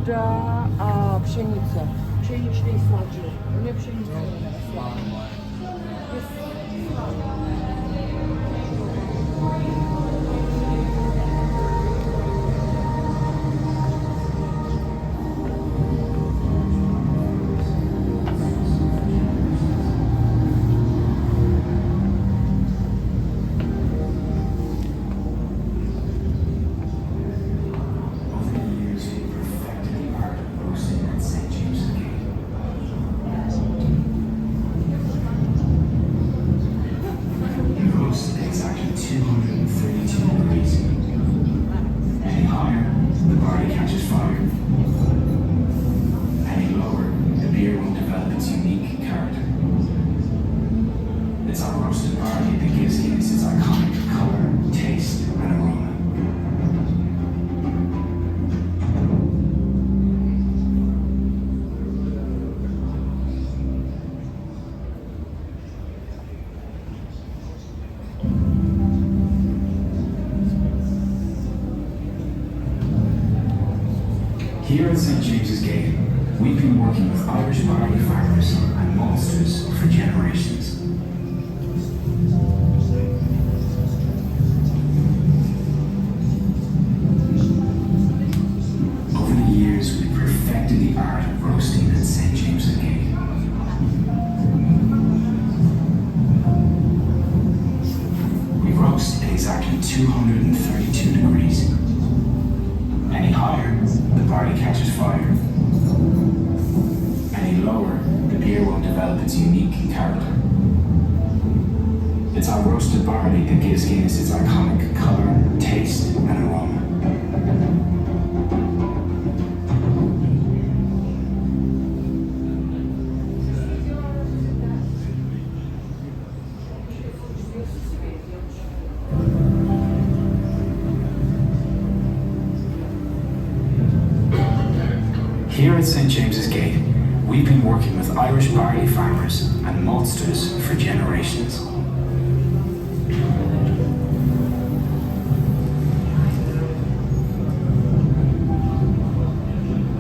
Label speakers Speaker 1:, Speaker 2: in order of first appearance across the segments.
Speaker 1: voda a pšenice. Pšeničný sladží. Mě pšenice sladží.
Speaker 2: Here at St. James's Gate, we've been working with Irish barley farmers and maltsters for generations. Over the years, we've perfected the art of roasting at St. James's Gate. We roast at exactly 232 degrees. Any higher, the barley catches fire. Any lower, the beer won't develop its unique character. It's our roasted barley that gives Guinness its iconic colour, taste, and aroma. Here at St. James's Gate, we've been working with Irish barley farmers and maltsters for generations.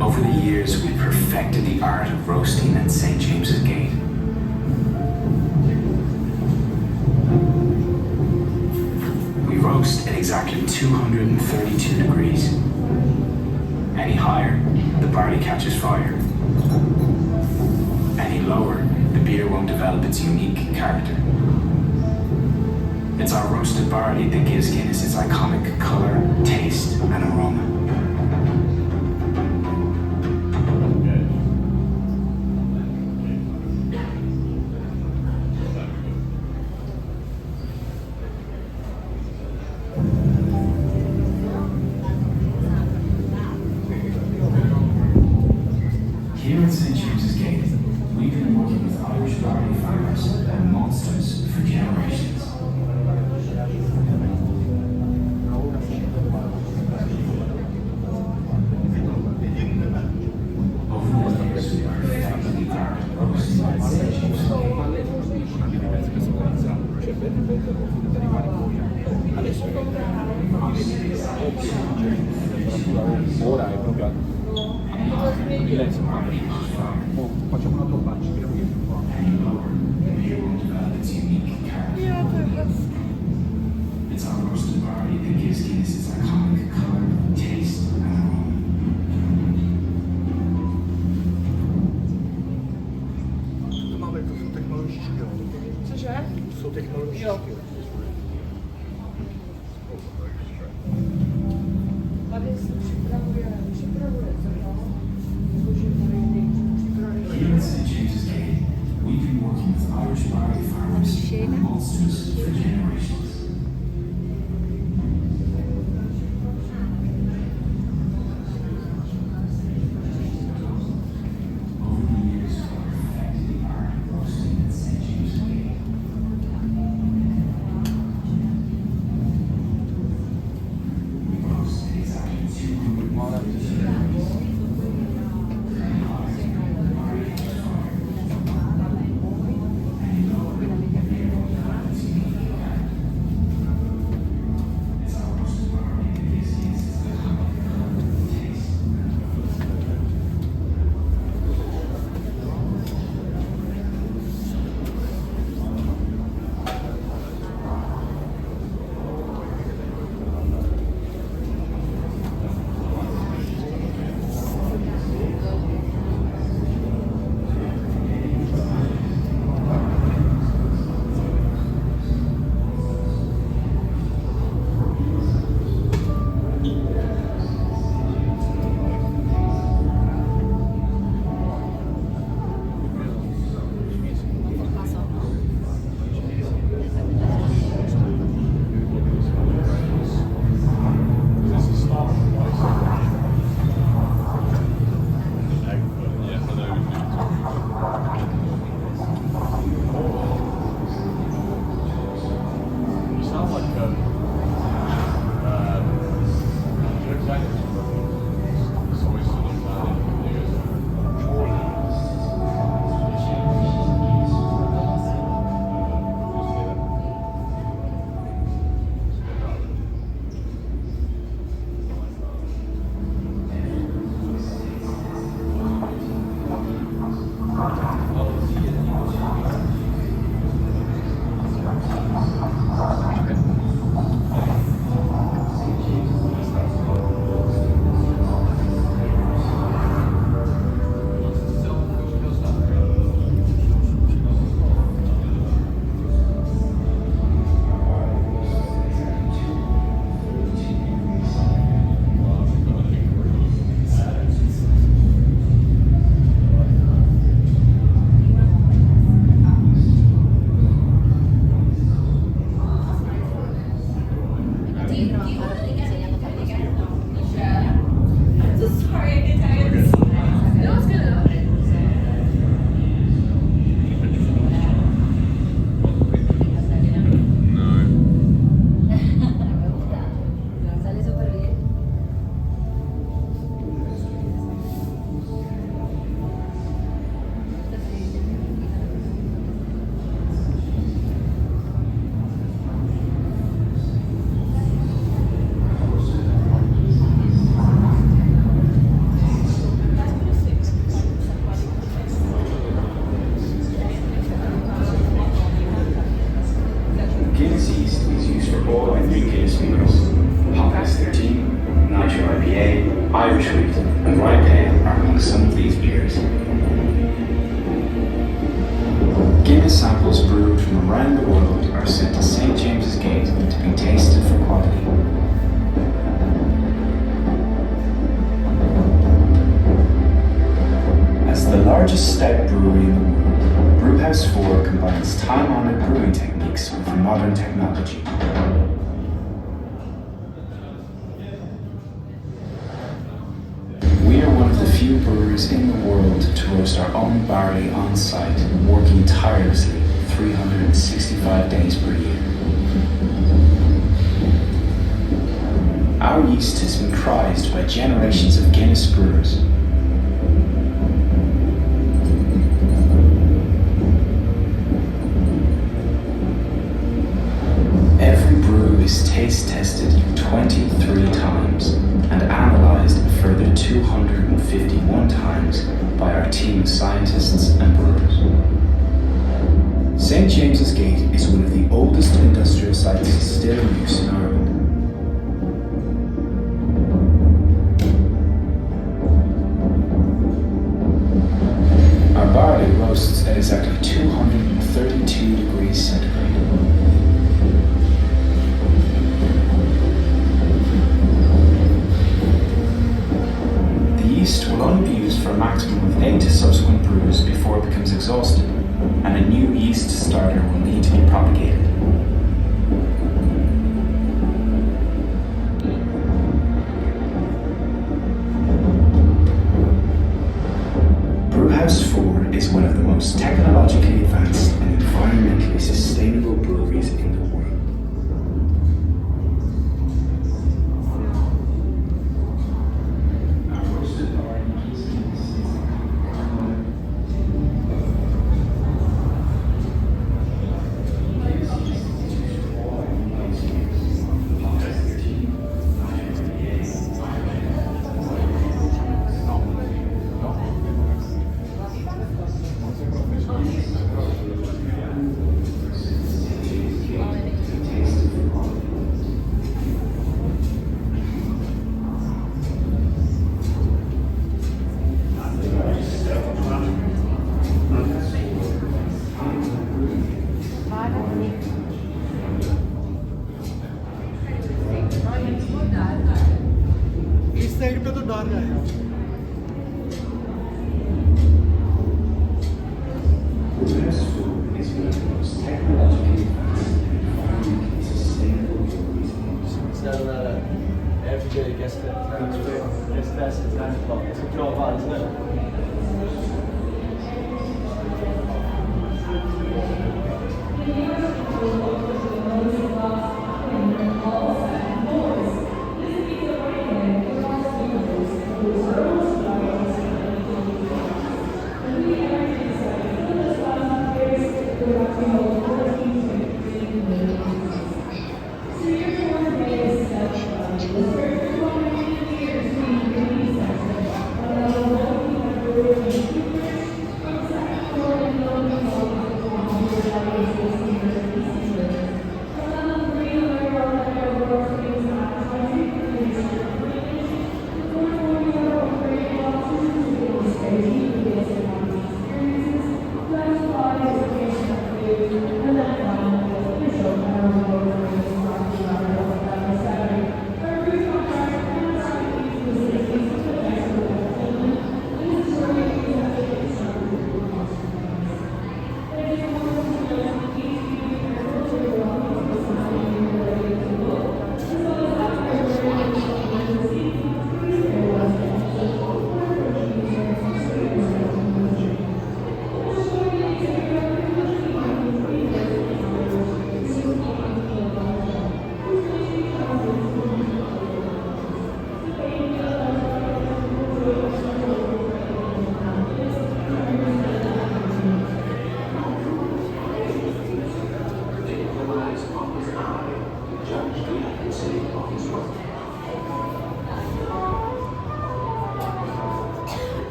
Speaker 2: Over the years, we've perfected the art of roasting at St. James's Gate. We roast at exactly 232 degrees. Any higher, the barley catches fire. Any lower, the beer won't develop its unique character. It's our roasted barley that gives Guinness its iconic colour, taste, and aroma. Here at St. James's Gate, we've been working with Irish barley farmers and maltsters for generations. Over the years, we perfected the art of roasting at St. James's Gate.
Speaker 3: Ora è proprio facciamo un altro batch.
Speaker 2: It's our roasted barley that gives Guinness its iconic colour, taste, and aroma.
Speaker 3: Mamy to są technologiczne.
Speaker 1: Cože?
Speaker 3: Są technologiczne.
Speaker 1: Jo. Tady se připravuje zrno.
Speaker 2: Here at St. James's Gate, we've been working with Irish barley farmers and maltsters for generations. Over the years, we've perfected the art of roasting at St. James's Gate. We roast at exactly 200 largest stout brewery in the world, Brewhouse 4 combines time-honored brewing techniques with modern technology. We are one of the few brewers in the world to roast our own barley on site, working tirelessly 365 days per year. Our yeast has been prized by generations of Guinness brewers. Every brew is taste tested 23 times and analysed a further 251 times by our team of scientists and brewers. St James's Gate is one of the oldest industrial sites still in use in Ireland. Our barley roasts at exactly 232 degrees centigrade. The yeast will only be used for a maximum of 8 subsequent brews before it becomes exhausted, and a new yeast starter will need to be propagated. Brewhouse 4 is one of the most technologically advanced and environmentally sustainable breweries in the world.
Speaker 3: İsteyip de dar ya.
Speaker 2: Brewhouse 4 is one of the most technologically advanced and environmentally sustainable breweries in the world.
Speaker 4: So every day gets best at 9 o'clock. It's a job out, isn't it?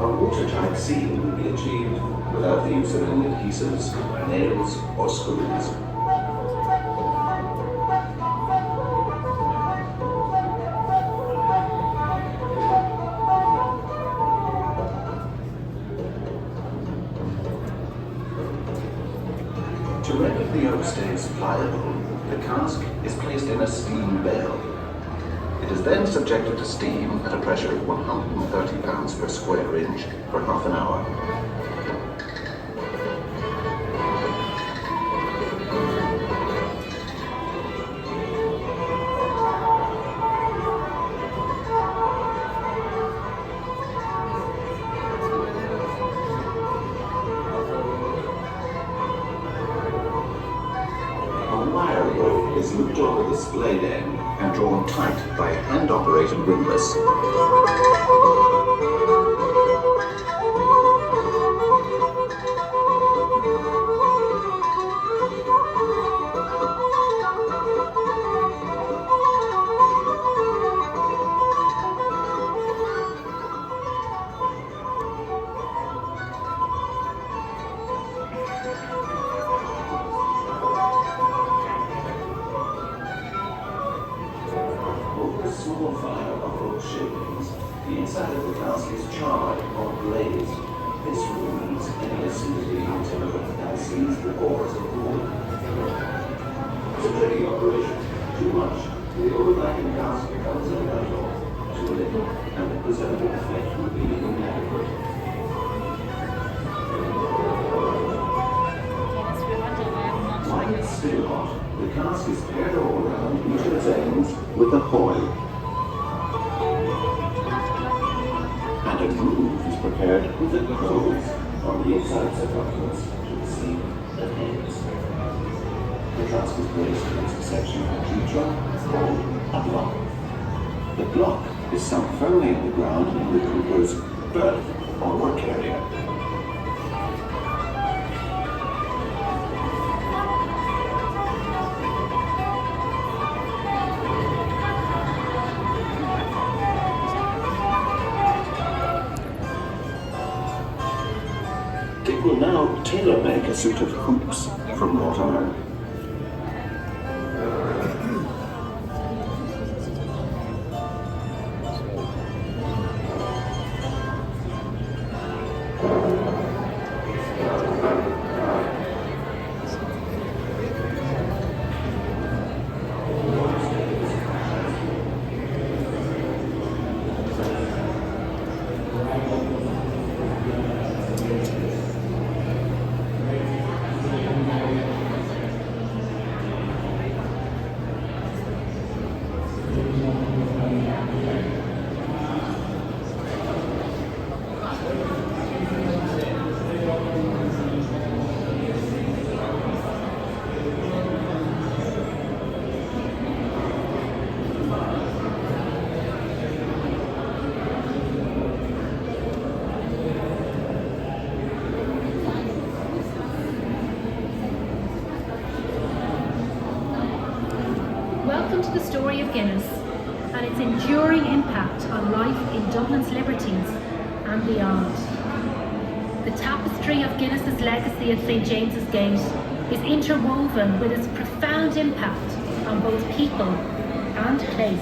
Speaker 5: A watertight seal will be achieved without the use of any adhesives, nails, or screws. To render the oak staves pliable, The cask is placed in a steam bell. It is then subjected to steam at a pressure of 130 pounds per square inch for half an hour. Is looped over the splayed end and drawn tight by a hand-operated windlass. Small fire of oak shavings, the inside of the cask is charred or glazed. This removes any acidity until and seals the pores of the wood. It's a tricky operation. Too much, the overblackened cask becomes illegal. Too little, and the preservative effect would be inadequate. While it's still hot, the cask is paired all around each of its ends with a hoil. And a groove is prepared with a close on the inside circumference to the seam that ends. The cask is placed in a section of G-trunk called a block. The block is sunk firmly in the ground in the cooper's berth or work area. It will now tailor-make a suit of hoops from wrought iron.
Speaker 6: Welcome to the story of Guinness and its enduring impact on life in Dublin's liberties and beyond. The tapestry of Guinness's legacy at St James's Gate is interwoven with its profound impact on both people and place.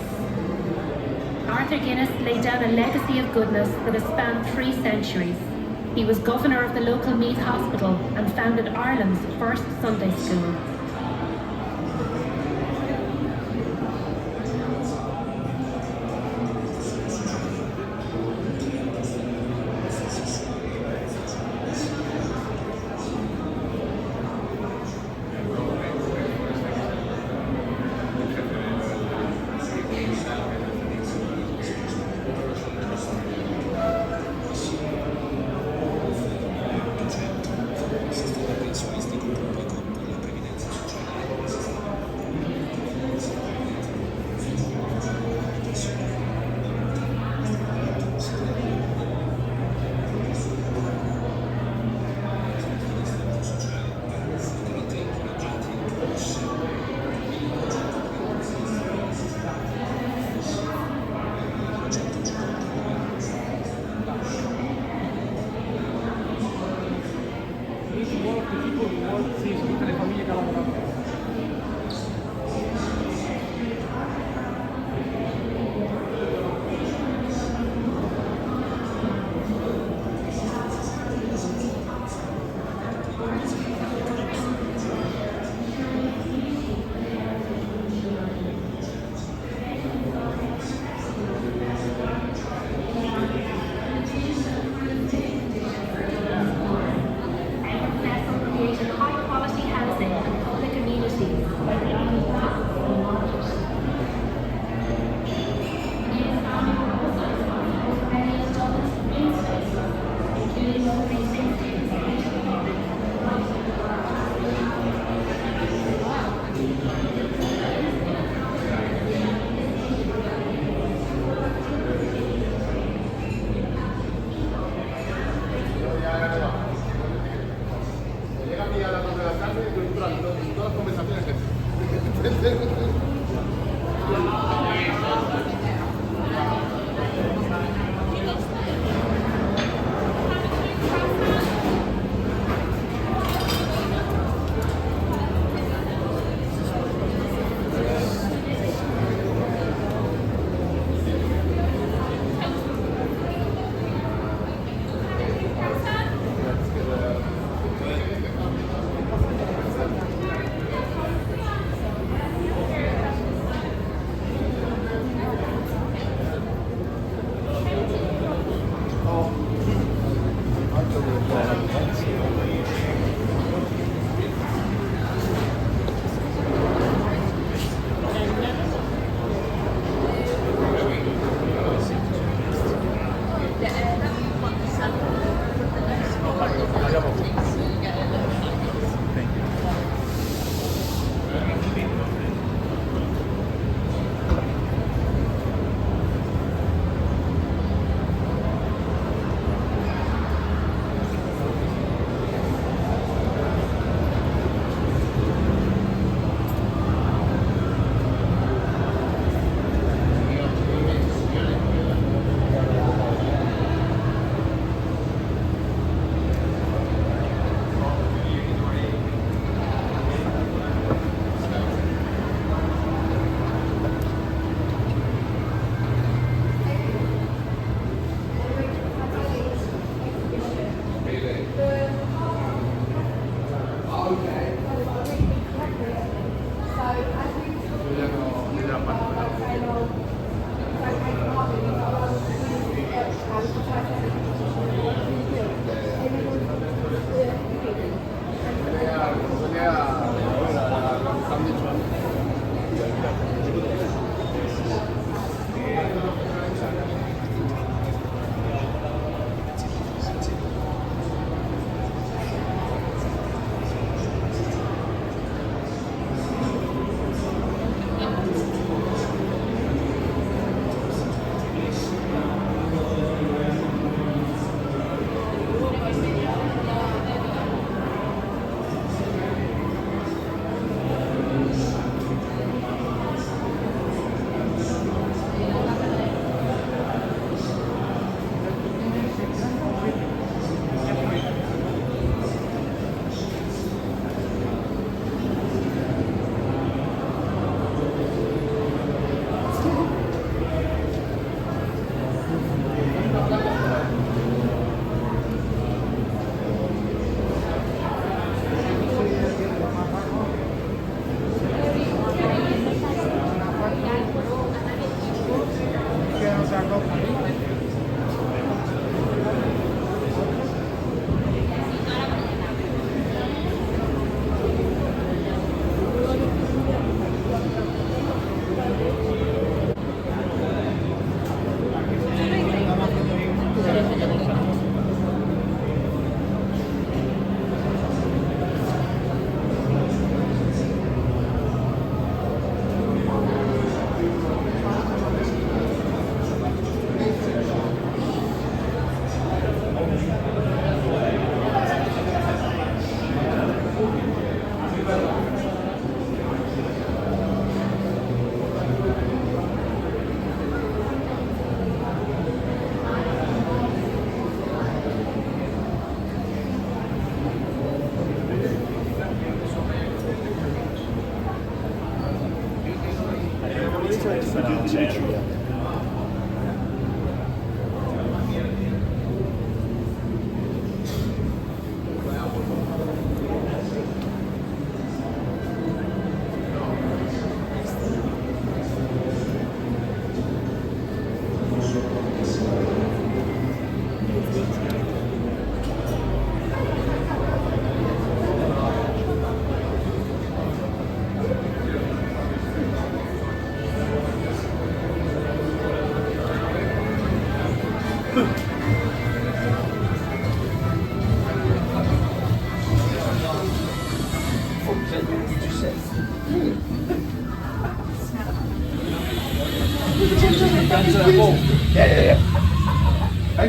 Speaker 6: Arthur Guinness laid down a legacy of goodness that has spanned 3 centuries. He was governor of the local Meath Hospital and founded Ireland's first Sunday school.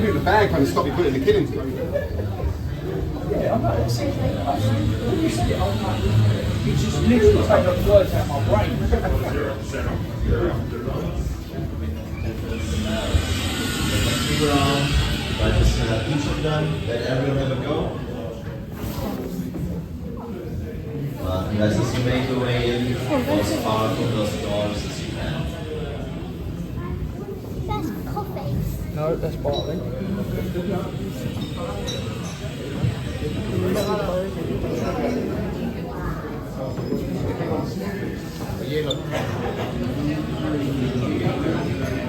Speaker 7: Maybe the bag kind of stopped me putting the kid into it.
Speaker 3: it. I'm not going to say anything. When you said it, I was like, you just literally take the words out of my brain.
Speaker 7: Move around. But just each of them, let everyone have a go. Guys, as you make your way in, go as far from those doors as you can.
Speaker 8: That's coffee.
Speaker 3: No, that's barley.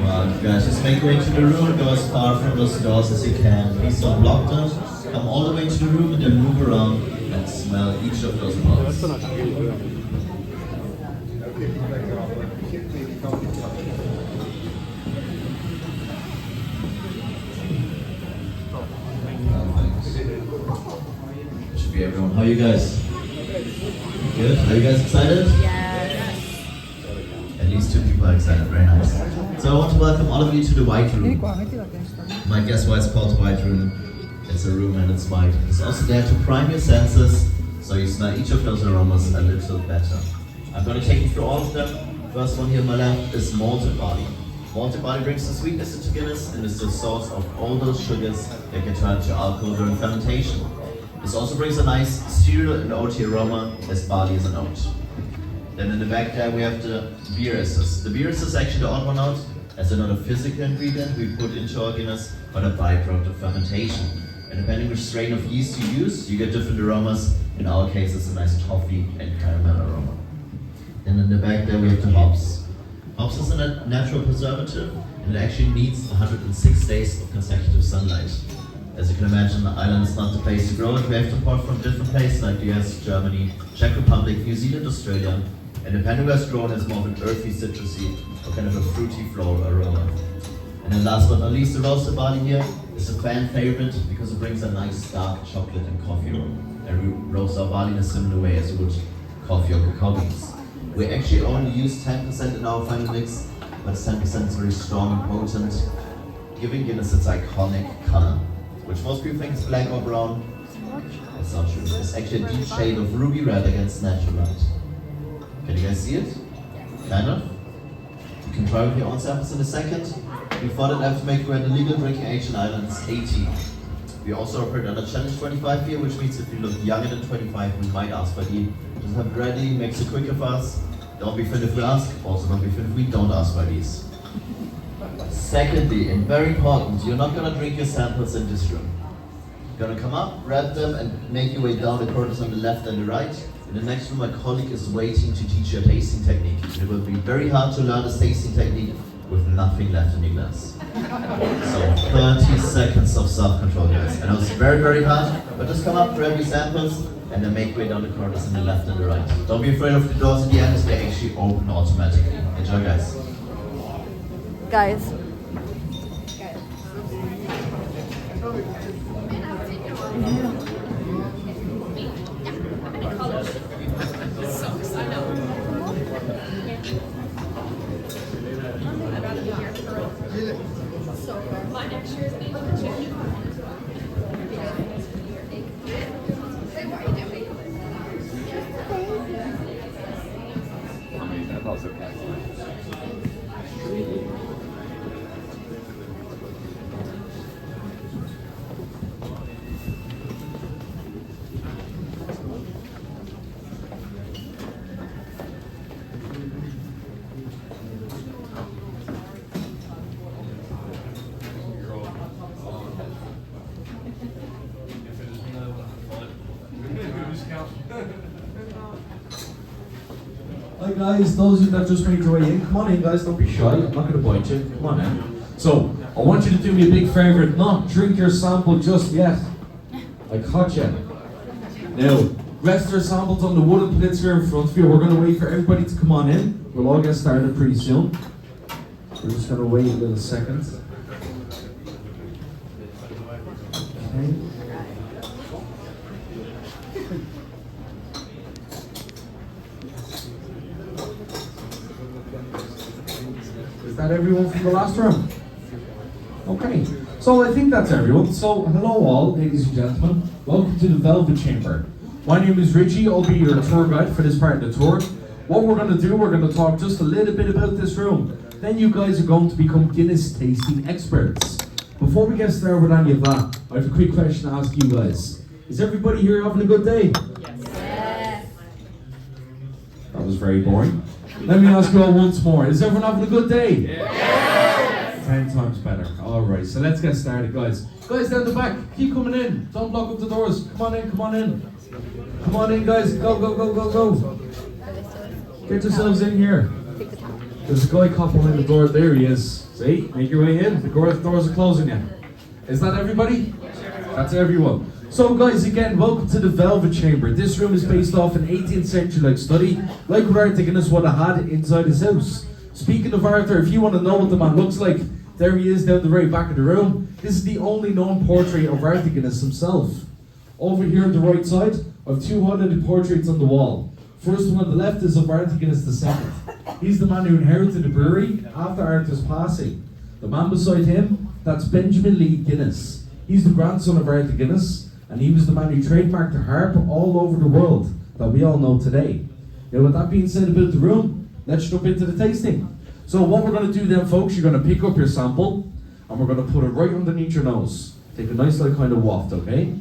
Speaker 7: Well, guys, just make your way to the room, go as far from those doors as you can. Please don't block them. Come all the way to the room and then move around and smell each of those pots. Should be everyone. How are you guys? Good? Are you guys excited?
Speaker 8: Yes.
Speaker 7: At least 2 people are excited, very nice. So I want to welcome all of you to the White Room. You might guess why it's called the White Room. It's a room and it's white. It's also there to prime your senses, so you smell each of those aromas a little better. I'm going to take you through all of them. First one here on my left is malted barley. Malted barley brings the sweetness into Guinness and is the source of all those sugars that can turn to alcohol during fermentation. This also brings a nice cereal and oaty aroma, as barley is an oat. Then in the back there we have the beer esters. The beer ester is actually the odd one out, as they're not a physical ingredient we put into our Guinness, but a byproduct of fermentation. And depending which strain of yeast you use, you get different aromas. In our case, it's a nice toffee and caramel aroma. Then in the back there we have the hops. Hops is a natural preservative, and it actually needs 106 days of consecutive sunlight. As you can imagine, Ireland is not the place to grow it. We have to import from different places like the US, Germany, Czech Republic, New Zealand, Australia. And depending where it's grown, it's more of an earthy, citrusy, or kind of a fruity floral aroma. And then last but not least, the roasted barley here is a fan favorite because it brings a nice dark chocolate and coffee aroma. And we roast our barley in a similar way as you would coffee or cacao beans. We actually only use 10% in our final mix, but 10% is very strong and potent, giving Guinness its iconic color, which most people think is black or brown. That's not true. It's actually a deep shade of ruby red against natural light. Can you guys see it? Kind of. You can try with your own samples in a second. Before that, I have to make sure the legal drinking age in Ireland is 18. We also operate under Challenge 25 here, which means if you look younger than 25, we might ask for the. Just have it ready, makes it quicker for us. Don't be offended if we ask, also don't be offended if we don't ask for these. Secondly, and very important, you're not going to drink your samples in this room. You're going to come up, grab them, and make your way down the corridors on the left and the right. In the next room, my colleague is waiting to teach you a tasting technique. It will be very hard to learn this tasting technique with nothing left in your glass. So 30 seconds of self-control, guys. I know it's very, very hard, but just come up, grab your samples, and then make your way down the corridors on the left and the right. Don't be afraid of the doors at the end, they actually open automatically. Enjoy, guys.
Speaker 8: Guys.
Speaker 6: My next year's internship.
Speaker 9: Hi guys, those of you that just made your way in, come on in guys, don't be shy, I'm not going to bite you, come on in. So, I want you to do me a big favour, not drink your sample just yet. I caught you. Now, rest your samples on the wooden plates here in front of you. We're going to wait for everybody to come on in. We'll all get started pretty soon. We're just going to wait a little second. Okay. Is that everyone from the last room? Okay, so I think that's everyone. So hello all, ladies and gentlemen. Welcome to the Velvet Chamber. My name is Richie, I'll be your tour guide for this part of the tour. What we're going to do, we're going to talk just a little bit about this room. Then you guys are going to become Guinness tasting experts. Before we get started with any of that, I have a quick question to ask you guys. Is everybody here having a good day?
Speaker 8: Yes.
Speaker 9: That was very boring. Let me ask you all once more. Is everyone having a good day?
Speaker 8: Yes.
Speaker 9: 10 times better. Alright, so let's get started, guys. Guys down the back, keep coming in. Don't block up the doors. Come on in, come on in. Come on in, guys. Go, go, go, go, go. Get yourselves in here. There's a guy caught behind the door. There he is. See? Make your way in. The doors are closing you. Is that everybody? That's everyone. So guys, again, welcome to the Velvet Chamber. This room is based off an 18th century study, like what Arthur Guinness would have had inside his house. Speaking of Arthur, if you want to know what the man looks like, there he is down the very back of the room. This is the only known portrait of Arthur Guinness himself. Over here on the right side, I have 200 portraits on the wall. First one on the left is of Arthur Guinness II. He's the man who inherited the brewery after Arthur's passing. The man beside him, that's Benjamin Lee Guinness. He's the grandson of Arthur Guinness, and he was the man who trademarked the harp all over the world that we all know today. Now with that being said about the room, let's jump into the tasting. So what we're going to do then, folks, you're going to pick up your sample and we're going to put it right underneath your nose. Take a nice like kind of waft, okay?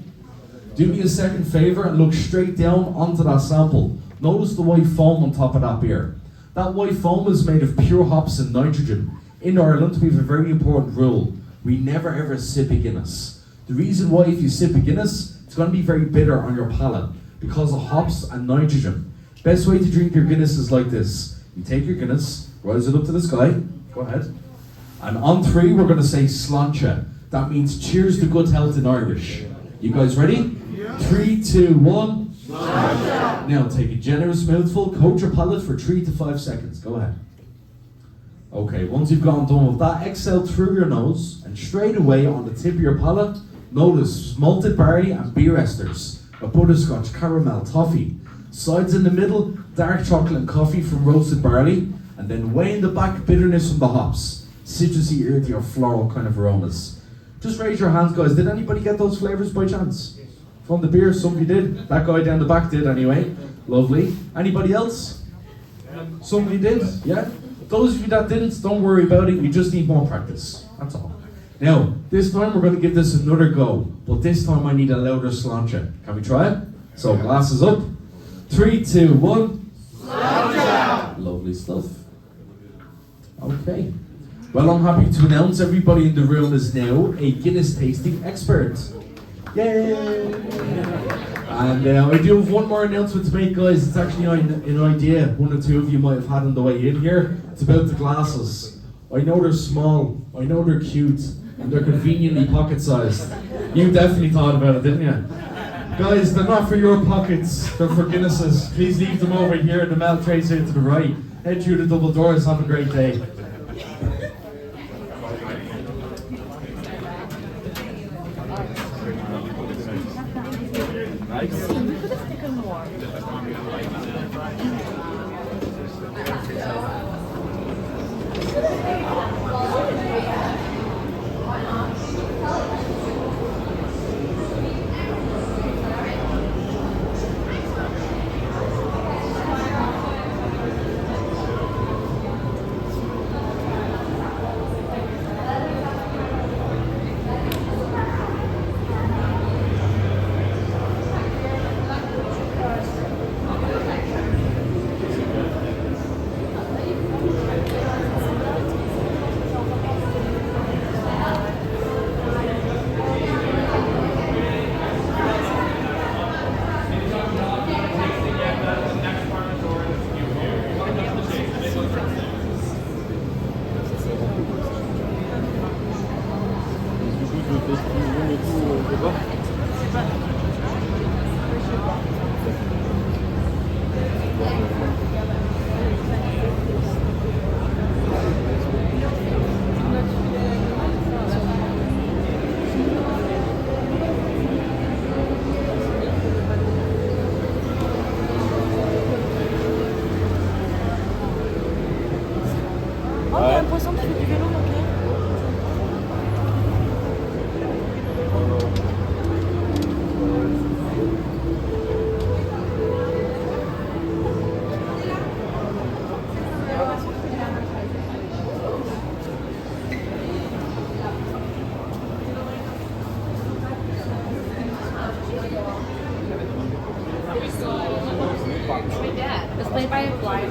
Speaker 9: Do me a second favour and look straight down onto that sample. Notice the white foam on top of that beer. That white foam is made of pure hops and nitrogen. In Ireland, we have a very important rule. We never ever sip a Guinness. The reason why if you sip a Guinness, it's going to be very bitter on your palate because of hops and nitrogen. Best way to drink your Guinness is like this. You take your Guinness, rise it up to the sky, go ahead. And on 3, we're going to say sláinte. That means cheers to good health in Irish. You guys ready? 3, 2, 1. Sláinte. Now take a generous mouthful, coat your palate for 3 to 5 seconds. Go ahead. Okay, once you've gone done with that, exhale through your nose and straight away on the tip of your palate, notice malted barley and beer esters, a butterscotch, caramel, toffee. Sides in the middle, dark chocolate and coffee from roasted barley, and then way in the back, bitterness from the hops. Citrusy, earthy or floral kind of aromas. Just raise your hands, guys. Did anybody get those flavours by chance? From the beer, somebody did. That guy down the back did anyway. Lovely. Anybody else? Somebody did? Yeah? Those of you that didn't, don't worry about it. You just need more practice. That's all. Now, this time we're going to give this another go. But this time I need a louder sláinte. Can we try it? So, glasses up. 3, 2, 1. Sláinte! Lovely stuff. Okay. Well, I'm happy to announce everybody in the room is now a Guinness tasting expert. Yay! And I do have one more announcement to make, guys. It's actually an idea one or two of you might have had on the way in here. It's about the glasses. I know they're small, I know they're cute, and they're conveniently pocket-sized. You definitely thought about it, didn't you? Guys, they're not for your pockets, they're for Guinnesses. Please leave them over here in the milk trays here to the right. Head through the double doors, have a great day.
Speaker 8: Split by a blind.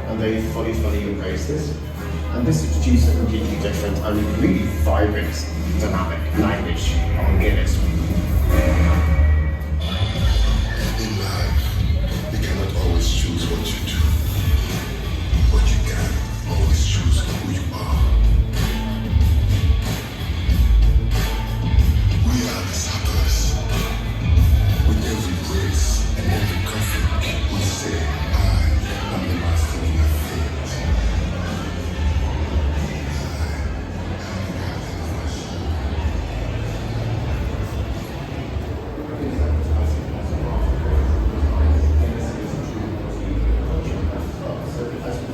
Speaker 5: And they fully embrace this. And this introduced a completely different and really vibrant dynamic language on Guinness.
Speaker 10: In life, you cannot always choose what you do, but you can always choose who you are. We are the suckers. With every grace and every conflict, we say, I am the master of my fate.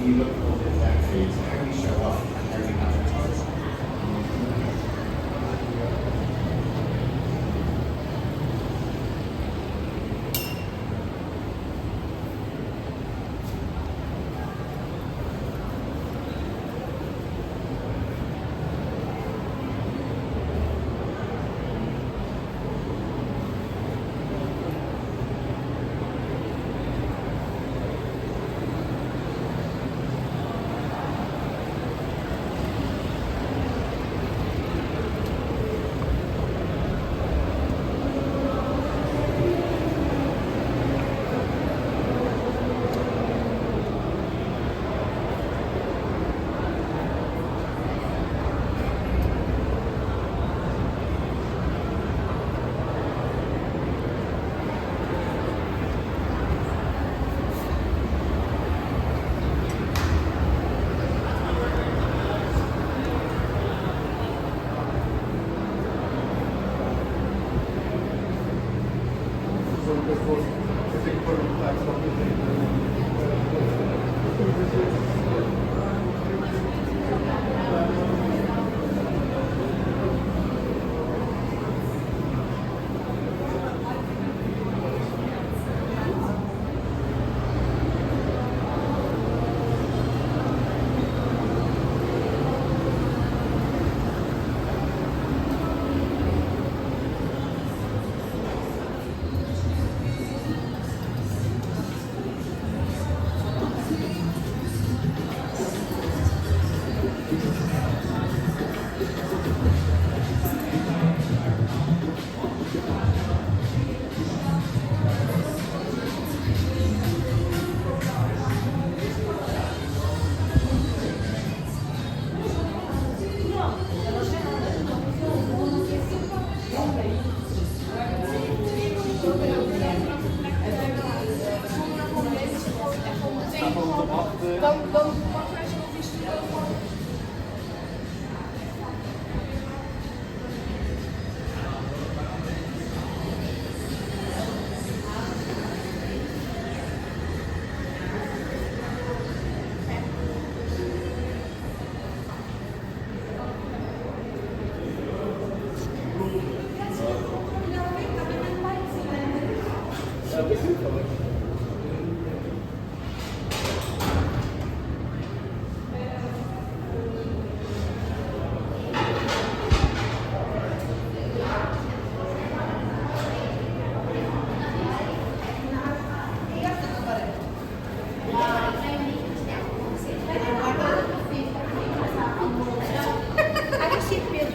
Speaker 5: You look at all the factories, how you show up, how you advertise.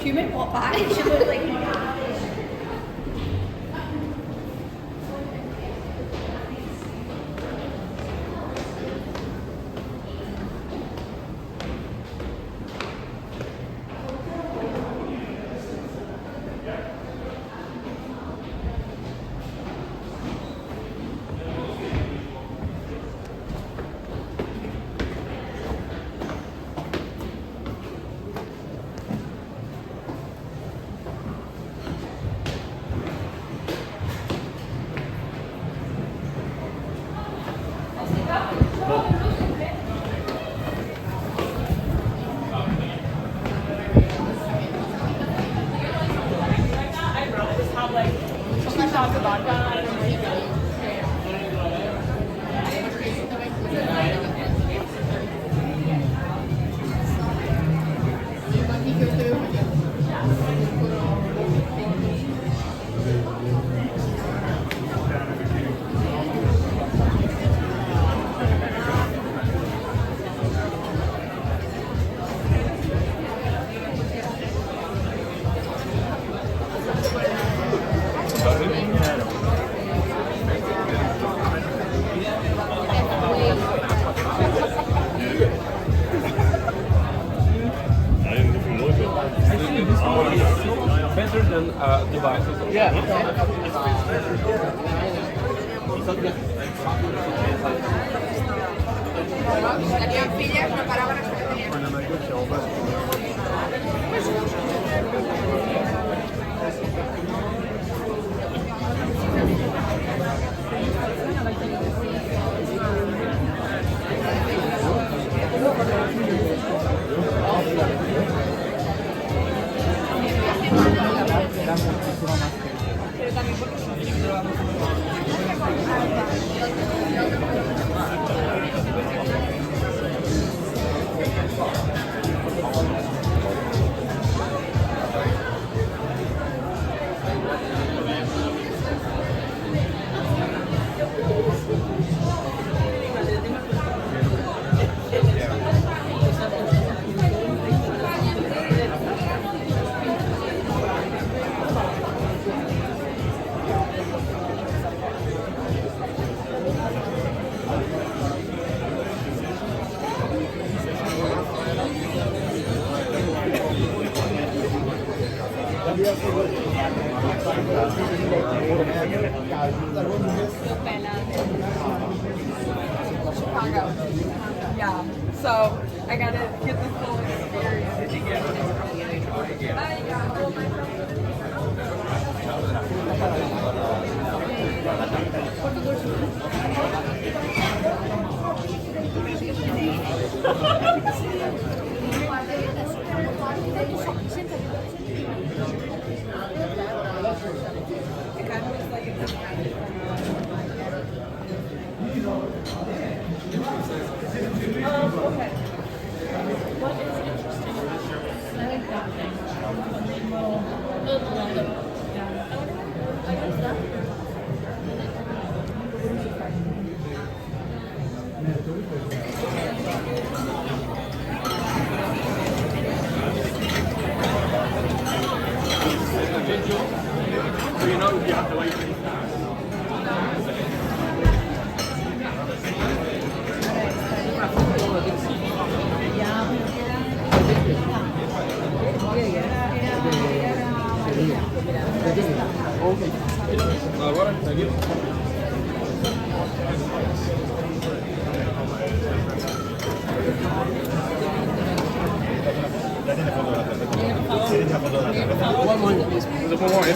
Speaker 8: Human walk by, she looked like
Speaker 3: better than devices. Yeah.
Speaker 8: la mia figlia preparava la Chicago. Yeah. So I gotta get the full experience.
Speaker 1: Okay. What is interesting? I like that thing. Yeah. I guess that.
Speaker 3: So you know you have to wait. Ahora, aquí. One more. There's one more,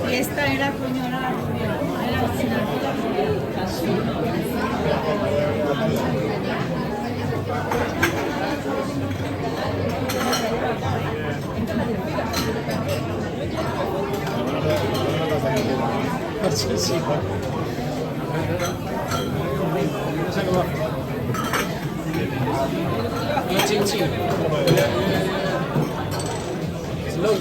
Speaker 8: Y esta era coñona rubia, era
Speaker 3: It's low